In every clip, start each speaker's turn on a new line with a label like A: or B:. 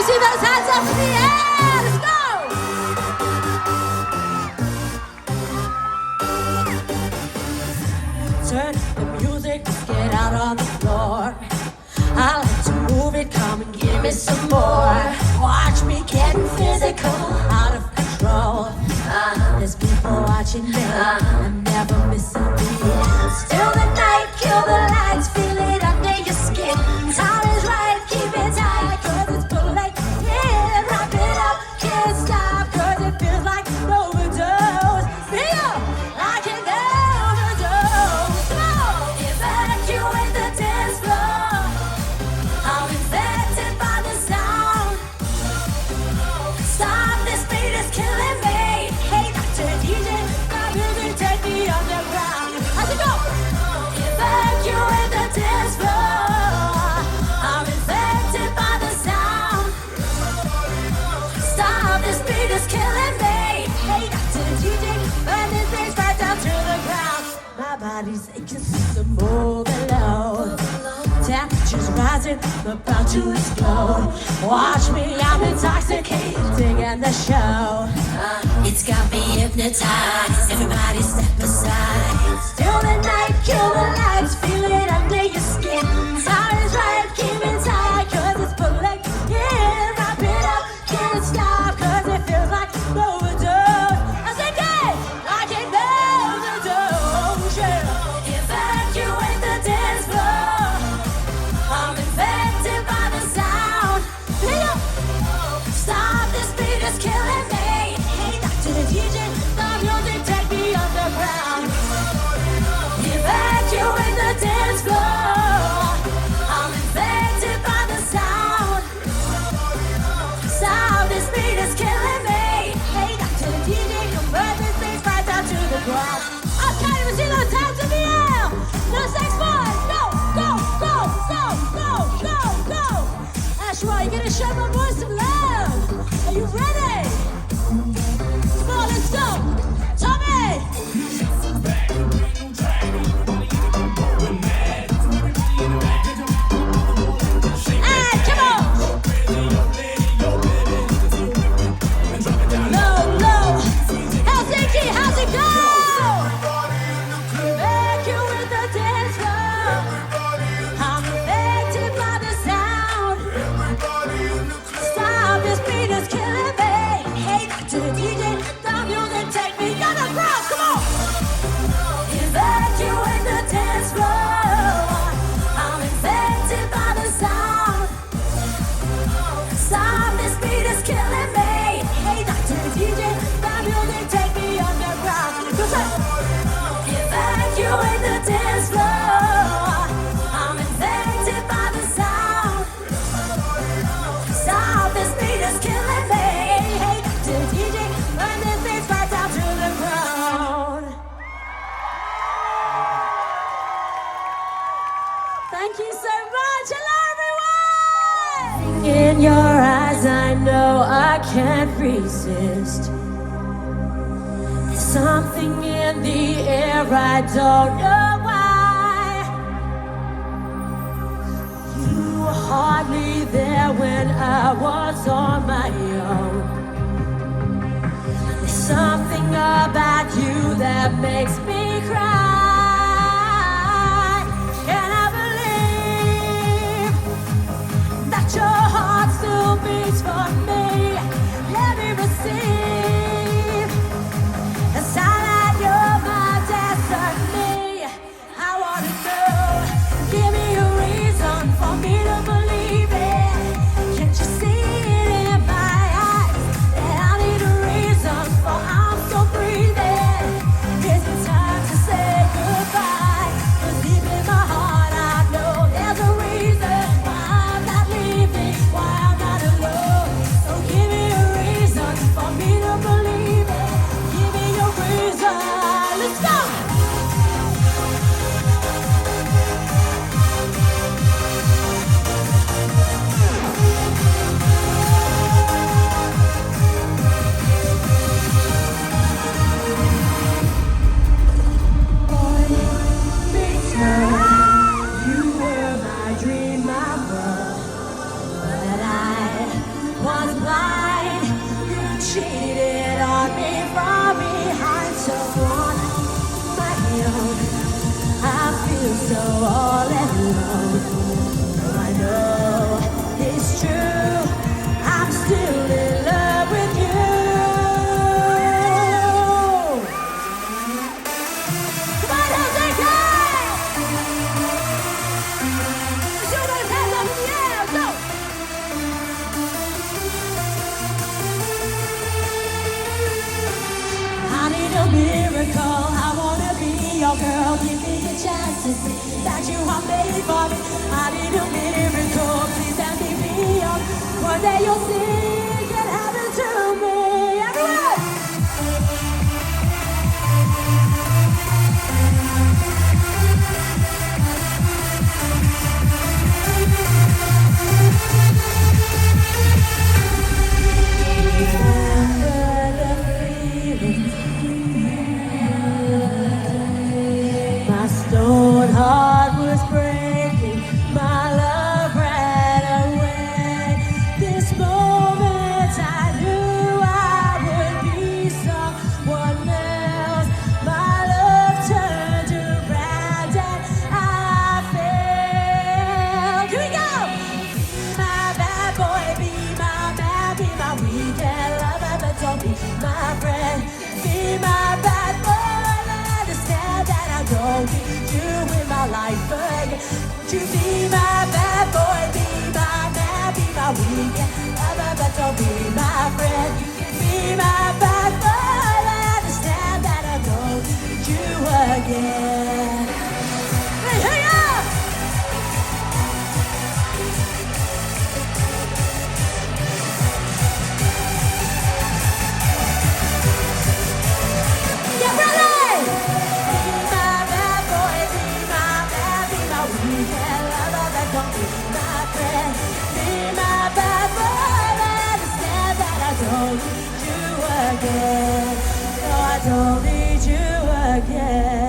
A: see those hands up in the air. Let's go. Turn the music, let's get out on the floor. I like to move it, come and give me some more. Watch me getting physical, out of control. There's people watching me, I'm never missing a beat. Still the night, kill the lights, feel it under your skin. Time is right, keep it tight, cause it's pulling in. Wrap it up, can't stop, cause it feels like an overdose. Feel like an overdose. So, evacuate the dance floor. I'm infected by the sound. Stop, this beat is killing me. Hey, Dr. DJ, my music take me underground. How's it go? Evacuate the dance floor. I'm infected by the sound. Stop, this beat is killing me. Hey, Dr. DJ, burn this bass right down to the ground. My body's aching, so move low. Temperature's rising, I'm about to explode. Watch me, I'm intoxicated, digging the show. It's got me hypnotized, everybody step aside. Still the night, kill the lights, feel it under your skin. Time is right, keep it tight, cause it's pulling in. Wrap it up, can't stop, cause it feels like an overdose. I say, hey, like an overdose, yeah. Evacuate the dance floor. I'm infected by the sound. Stop, this beat is killing me. Hey, Dr. DJ, the music take me underground. Evacuate the dance floor. I'm infected by the sound. Stop, this beat is killing me. Hey, Dr. DJ, convert this bass right down to the ground. Okay, we see those hands in the air. No sex boys, go, go, go, go, go, go, go. That's right, you're gonna show my boys some love. Are you ready? Come on, let's go. Tommy! And come on! Low, low. Helsinki, how's it go? Evacuate the dance floor. I'm affected by the sound. Stop, this beat is killing me. Hey, to the DJ, the music take me underground. Come on. Evacuate the dance floor. I'm infected by the sound. Stop, this beat is killing me. Hey, Dr. DJ, the music take me underground. Go say. Evacuate the dance floor. I'm infected by the sound. Stop, this beat is killing me. Hey, Dr. DJ, burn this bass right down to the ground. Thank you so much. Hello, everyone. In your eyes, I know I can't resist. There's something in the air, I don't know why. You were hardly there when I was on my own. There's something about you that makes me cry. Can I believe that your heart still beats for me? Let me receive a sign that you're my destiny. I wanna know, give me a reason for me to believe it. Can't you see it in my eyes that I need a reason for I'm still breathing? Is it time to say your girl, give me a chance to see that you are made for me. I need a miracle, please let me be yours. One day you'll see it happen to me. Everyone! My stone heart was breaking, my love ran away. This moment I knew I would be someone else. My love turned around and I fell. Here we go! My bad boy, be my man, be my weekend lover, but don't be my friend. Be my bad boy, understand that I don't need you in my life again. Would you be my bad boy, be my man, be my weekend lover, but don't be my friend. Be my bad boy, understand that I don't need you again. Hey, hey, yeah! Get ready! Be my bad boy, be my man, be my weekend lover, but don't be my friend. Be my bad boy, understand that I don't need you again. No, I don't need you again.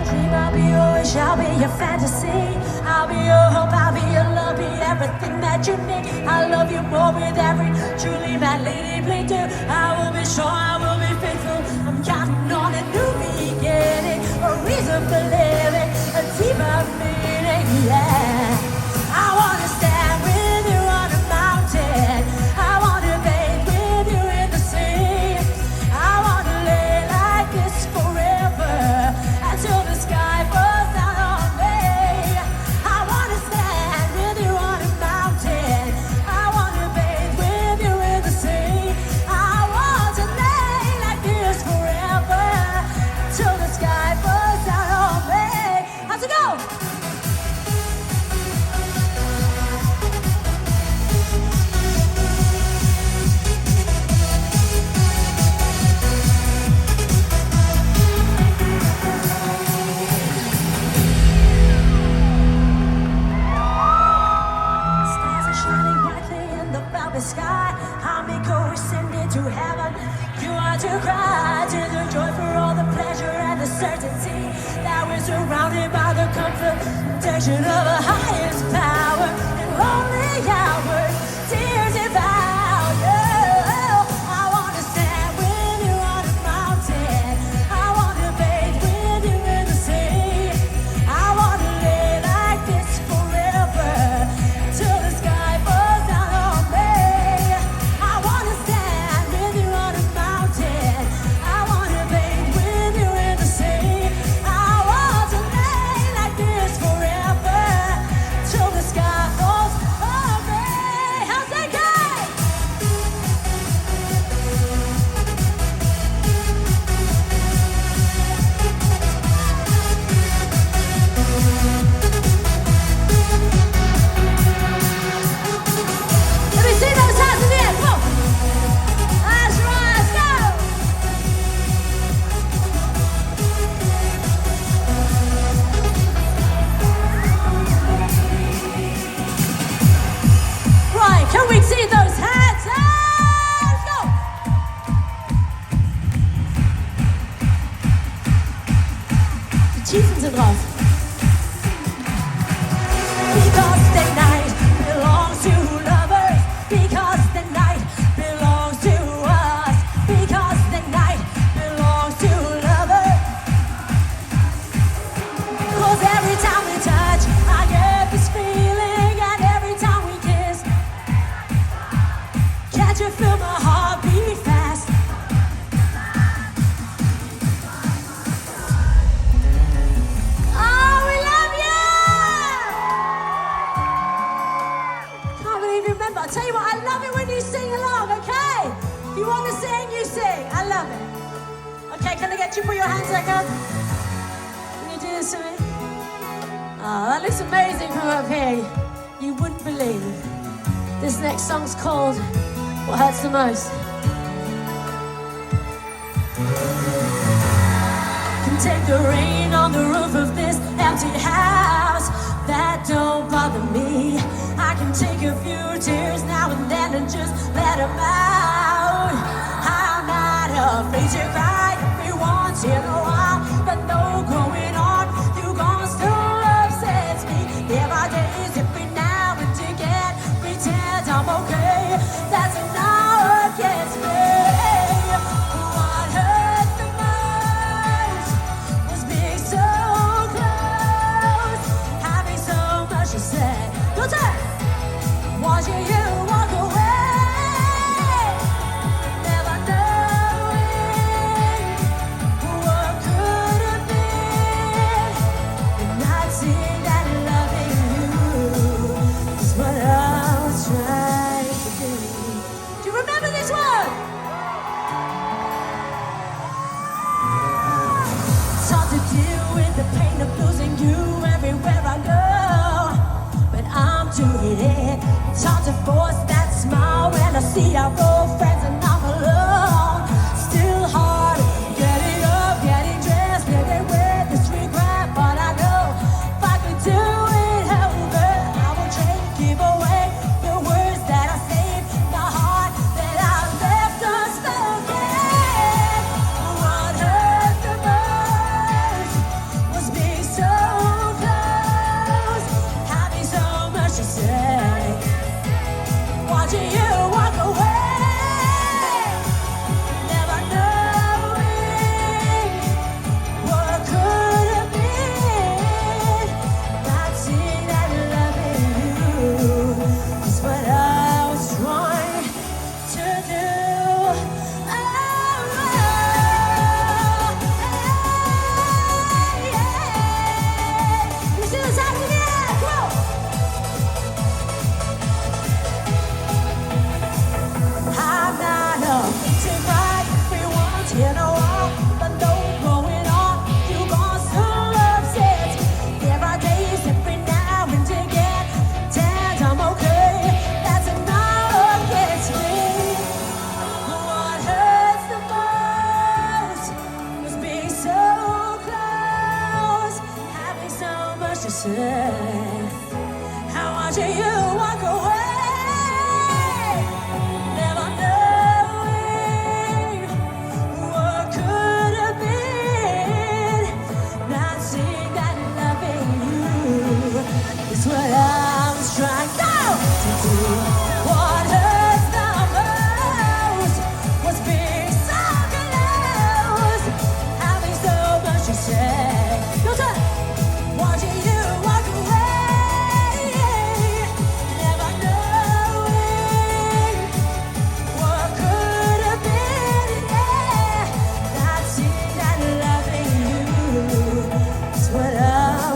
A: Dream I'll be your wish, I'll be your fantasy. I'll be your hope, I'll be your love, be everything that you need. I love you more with every truly mad lady play too. I will be sure, I will be faithful. I'm counting on a new beginning, a reason for living, a deeper meaning, yeah. I wanna stand with you on a mountain. I wanna bathe with you in the sea. I wanna lay like this forever until the sky falls down on me. I wanna stand with you on a mountain. I wanna bathe with you in the sea. I want to lay like this forever until the sky falls down on me. How's it go? Stars are shining brightly in the velvet sky. I'm ascended to heaven. You are to cry to the joy for all the pleasure and the certainty that we're surrounded by the comfort and protection of a highest power. In lonely hours, tears devour you. I wanna stand with you on a mountain. I wanna bathe with you in the sea. I wanna lay like this forever till the sky falls down on me. I wanna stand with you on a mountain. I wanna bathe with you in the sea. I want to lay like this forever till the sky falls on me. How's that go? Let me see those hands in the air. Come on. That's right. Let's go. Right. Can we see those hands? Let's go. Die Tiefen sind raus. Because the night belongs to lovers. Because the night belongs to us. Because the night belongs to lovers. 'Cause every time we touch, I get this feeling, and every time we kiss, can't you feel my heart beat fast? I Could you put your hands back up? Can you do this for me? Oh, that looks amazing from up here. You wouldn't believe. This next song's called What Hurts the Most. Can take the rain on the roof of this empty house. That don't bother me. I can take a few tears now and then and just let them out. I'm not afraid to cry every once in a while, but no going on, you gon' still upset me. There are days every now and again, pretend I'm okay. That's enough against me. What hurt the most was being so close, having so much to say. Your turn. Watching you walk away, never knowing what could have been, and not seeing that loving you is what I was trying to do. Do you remember this one? It's hard to deal with the pain of losing you everywhere I go, but I'm doing it. It's hard to force that smile when I see our old friends and I'm alone. Still hard getting up, getting dressed, living with this regret. But I know if I could do it over, I would trade, give away the words that I saved, the heart that I left unspoken. What hurt the most was being so close, having so much to say. Watching you walk away, never knowing what could have been, not seeing that loving you is what I was trying to do. Oh, yeah. You see what's happening here? Come on. I'm not afraid to cry every once in a while, but no going on, you gon' still upset. There are days every now and again, and I'm okay. That's enough against me. What hurts the most was being so close, having so much to say. How watching you walk away, never knowing what could have been, not seeing that loving you is what I was trying to do. What hurts the most was being so close, having so much to say. Your turn. Watching you walk away, never knowing what could have been, yeah. Not seeing that loving you is what I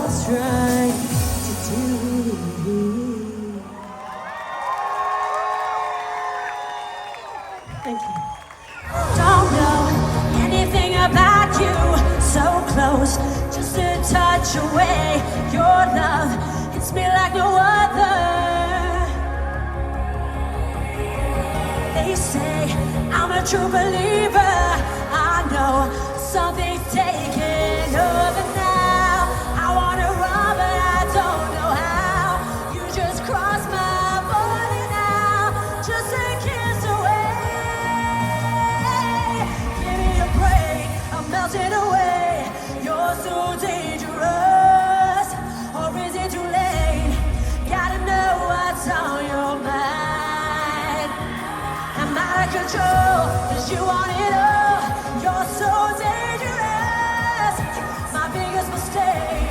A: was trying to do. Thank you. Don't know anything about you, so close, just a touch away. Your love hits me like no other. They say I'm a true believer. I know something's taking over now. I wanna run, but I don't know how. You just crossed my body now, just a kiss away. Give me a break, I'm melting away. You're so dangerous, or is it too late? Gotta know what's on your mind. I'm out of control, 'cause you want it all. You're so dangerous, my biggest mistake.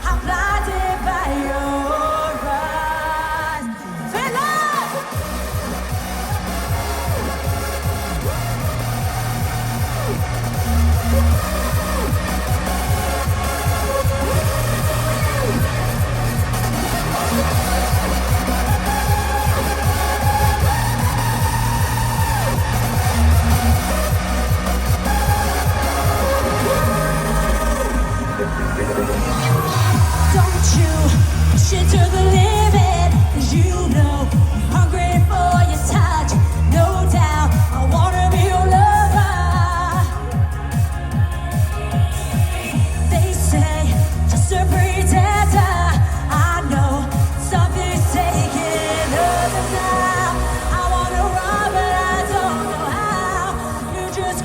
A: I'm blinded by your eyes. Feel love!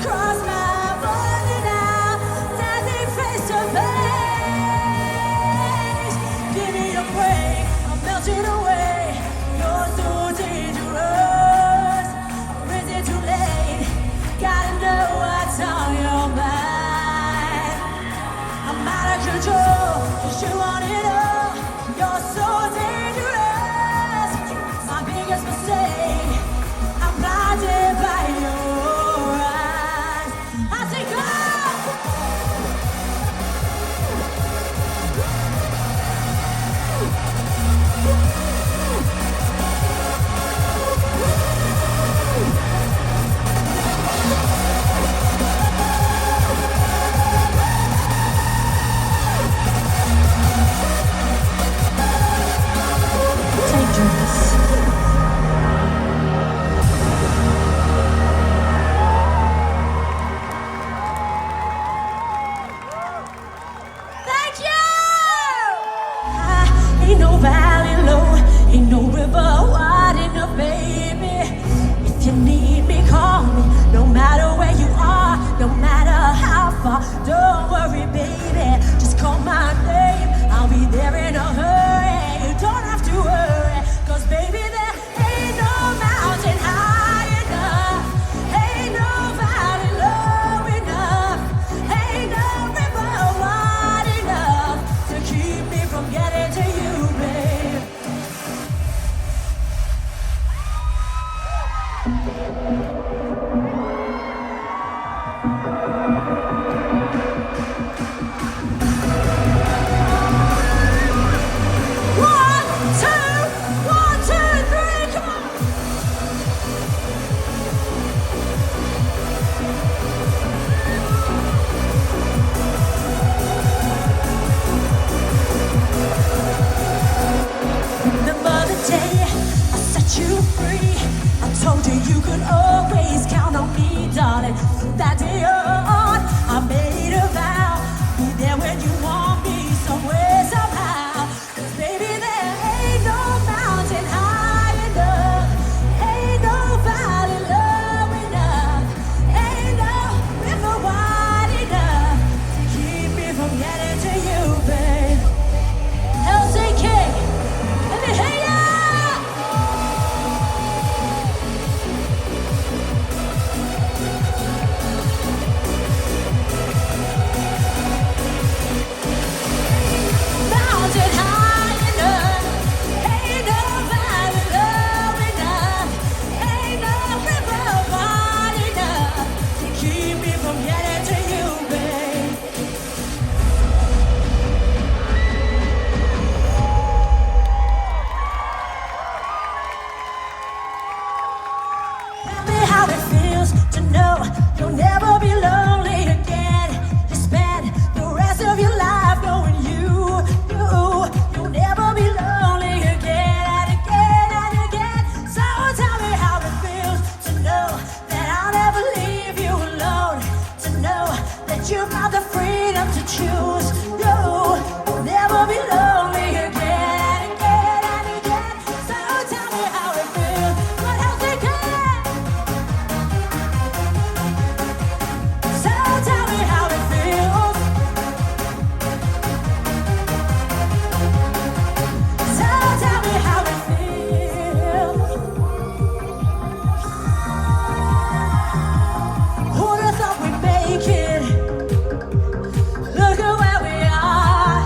A: cross my body now, standing face to face. Give me a break, I'm melting away. You're so dangerous. Or is it too late? Gotta know what's on your mind. I'm out of control, 'cause you want it all. You're so dangerous. My biggest mistake, I'm blinded by your eyes. I say go! Dangerous. Thank you! Ain't no valley low, ain't no river wide enough, baby. If you need me, call me. No matter where you are, no matter how far. Don't worry, baby. Just call my name. I'll be there in a hurry. You don't have to worry, 'cause baby, there ain't no mountain high enough. Ain't no valley low enough. Ain't no river wide enough to keep me from getting to you, babe. One, two, 3, come on! Remember the day I set you free? I told you you could always count on me, darling. From that day on, I made a vow, be there when you want me, somewhere, somehow. 'Cause baby, there ain't no mountain high enough, ain't no valley low enough, ain't no river wide enough to keep me from getting to you, babe. Helsinki, let me hear ya! Mountain high enough, ain't no valley low enough, ain't no river wide enough to keep me from getting to you, babe. Tell me how it feels to know you'll never be lonely again. You spend the rest of your life knowing you'll never be lonely again and again and again. So tell me how it feels to know that I'll never leave you alone. To know that you've got the freedom to choose. You'll never be lonely again and again and again. So tell me how it feels. What else they can? So tell me how it feels. So tell me how it feels. Who'd have thought we'd make it? Look at where we are.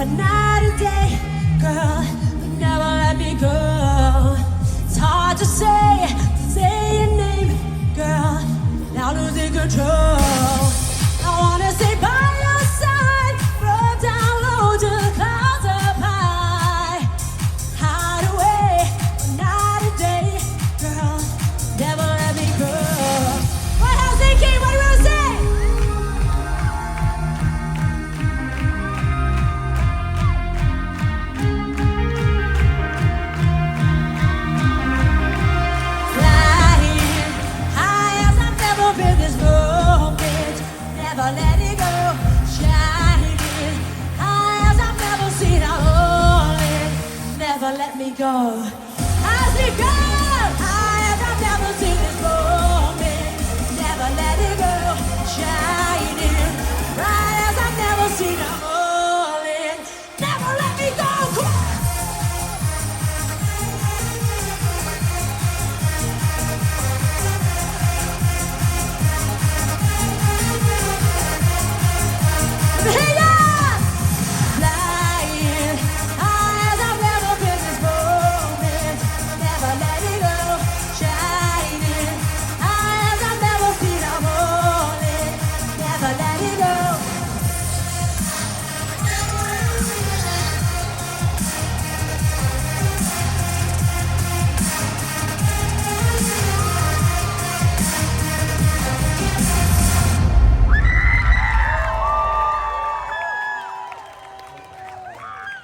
A: but night and day, girl, never let me go. It's hard to say your name, girl, now losing control. I wanna stay by your side, from down low to the clouds up high. Hide away, but night and day, girl, never let me go. What Helsinki, what do you wanna say? Never let it go, shining high as I've never seen. I'm holding, never let me go. As we go, high as I've never seen this moment. Never let it go, shining bright as I've never seen. I'm holding, never let me go. Come on. Hey, yeah! Flying high as I've never been this moment. Never let it go. Shining high as I've never seen. I'm holding. Never let it go.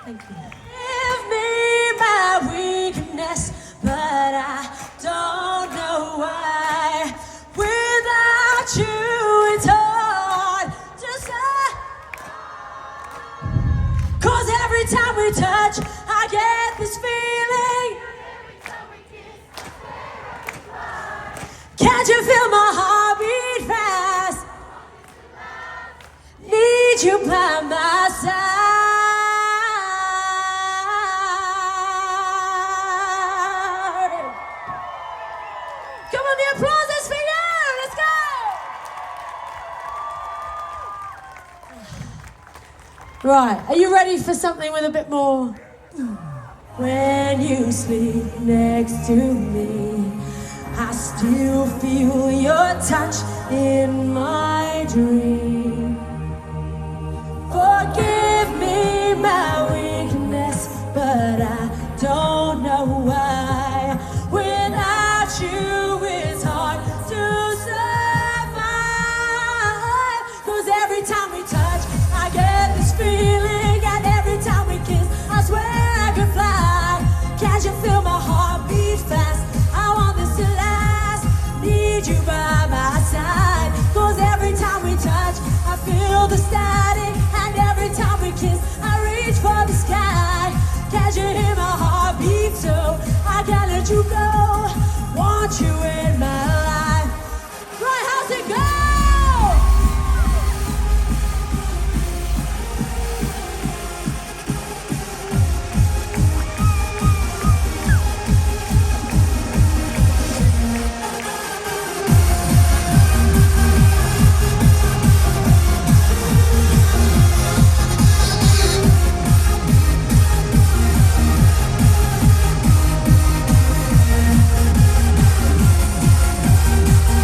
A: Thank you. Give me my weakness, but I don't know why. Without you, it's hard to say. 'Cause every time we touch, I get this feeling. Can't you feel my heartbeat fast? Need you by my side. Come on, the applause is for you. Let's go. Right, are you ready for something with a bit more? When you sleep next to me, I still feel your touch in my dream. Forgive me my weakness, but I don't know why. Without you, it's hard to survive. 'Cause every time we touch, I get this feeling. And every time we kiss, I swear I could fly. Can't you feel my heartbeat fast? I want this to last. Need you by my side. 'Cause every time we touch, I feel the static. And every time we kiss, I reach for the sky. Can't you hear my heartbeat? So I can't let you go. Want you in my life. Right, how's it go?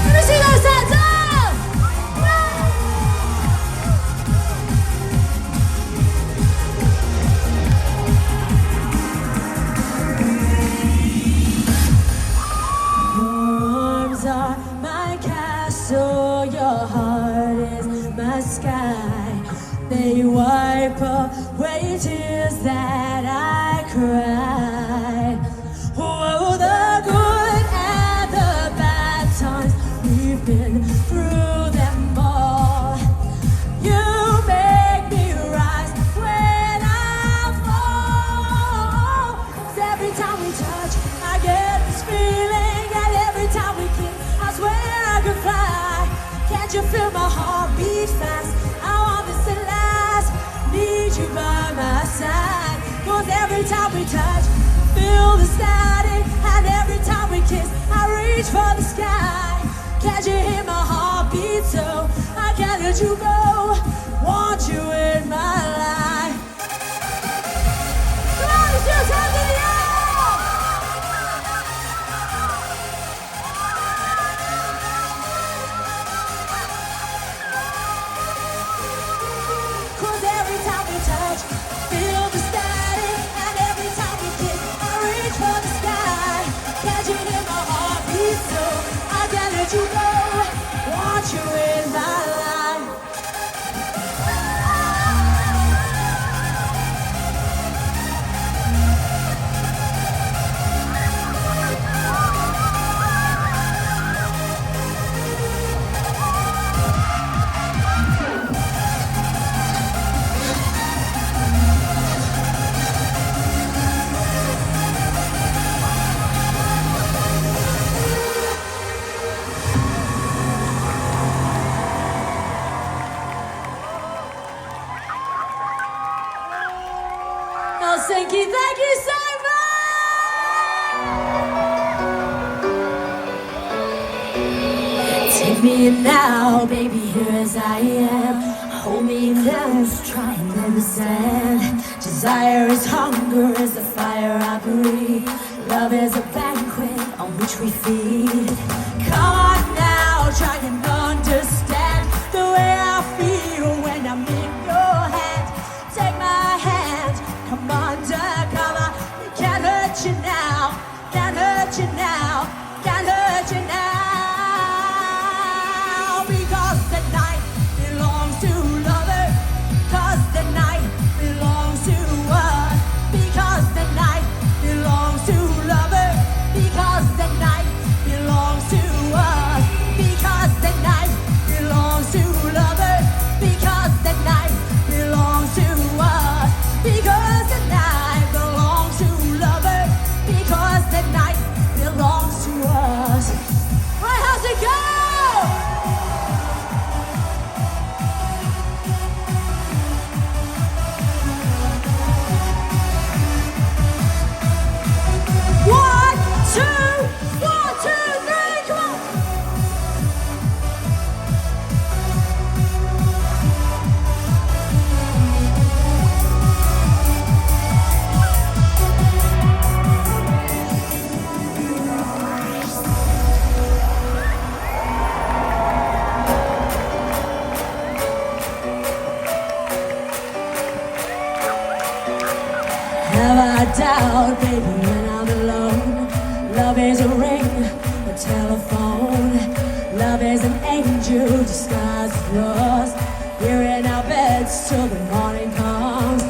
A: Let me see those hands up! Your arms are my castle, your heart is my sky. They wipe away tears that I cry. Oh, the good and the bad times, we've been through them all. You make me rise when I fall. 'Cause every time we touch, I get this feeling. And every time we kiss, I swear I could fly. Can't you feel my heartbeat fast? I want this to last. Need you by my side. 'Cause every time we touch, feel the static. And every time we kiss, I reach for the sky. Can't you hear my heartbeat? So I can't let you go. Want you in my life. Helsinki, thank you so much! Take me in now, baby, here as I am. Hold me close, try and understand. Desire is hunger, is the fire I breathe. Love is a banquet on which we feed. Come on now, try and understand the way I feel when I'm in your hand. Take my hand, come undercover. It can't hurt you now, can't hurt you now, can't hurt you now. Because the night belongs to lovers. Cause the night belongs to us. Because the night belongs to lovers. Because the night belongs to us. Because the night belongs to lovers. Because the night belongs to us. Because the night belongs to lovers. Because the night belongs to us. Right, how's it go? One, two, three, come on! Have I doubt, baby, when I'm alone? Love is a ring, a telephone. Love is an angel disguised as lost. Here in our beds till the morning comes.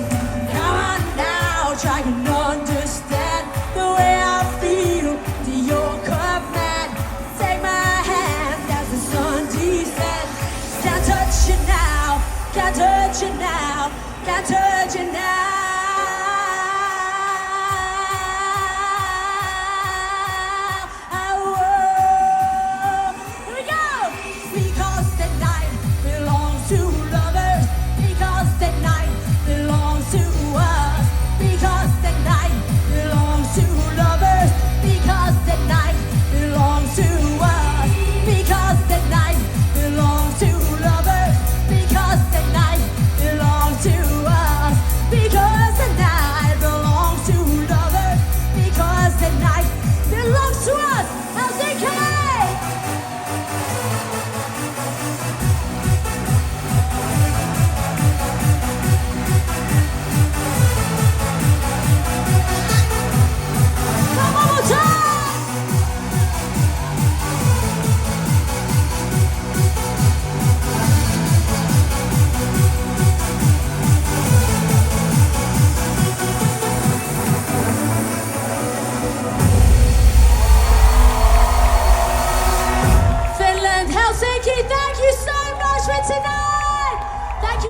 A: Come on now, try and understand the way I feel to your command. Take my hand as the sun descends. Can't touch you now, can't touch you now, can't touch you now.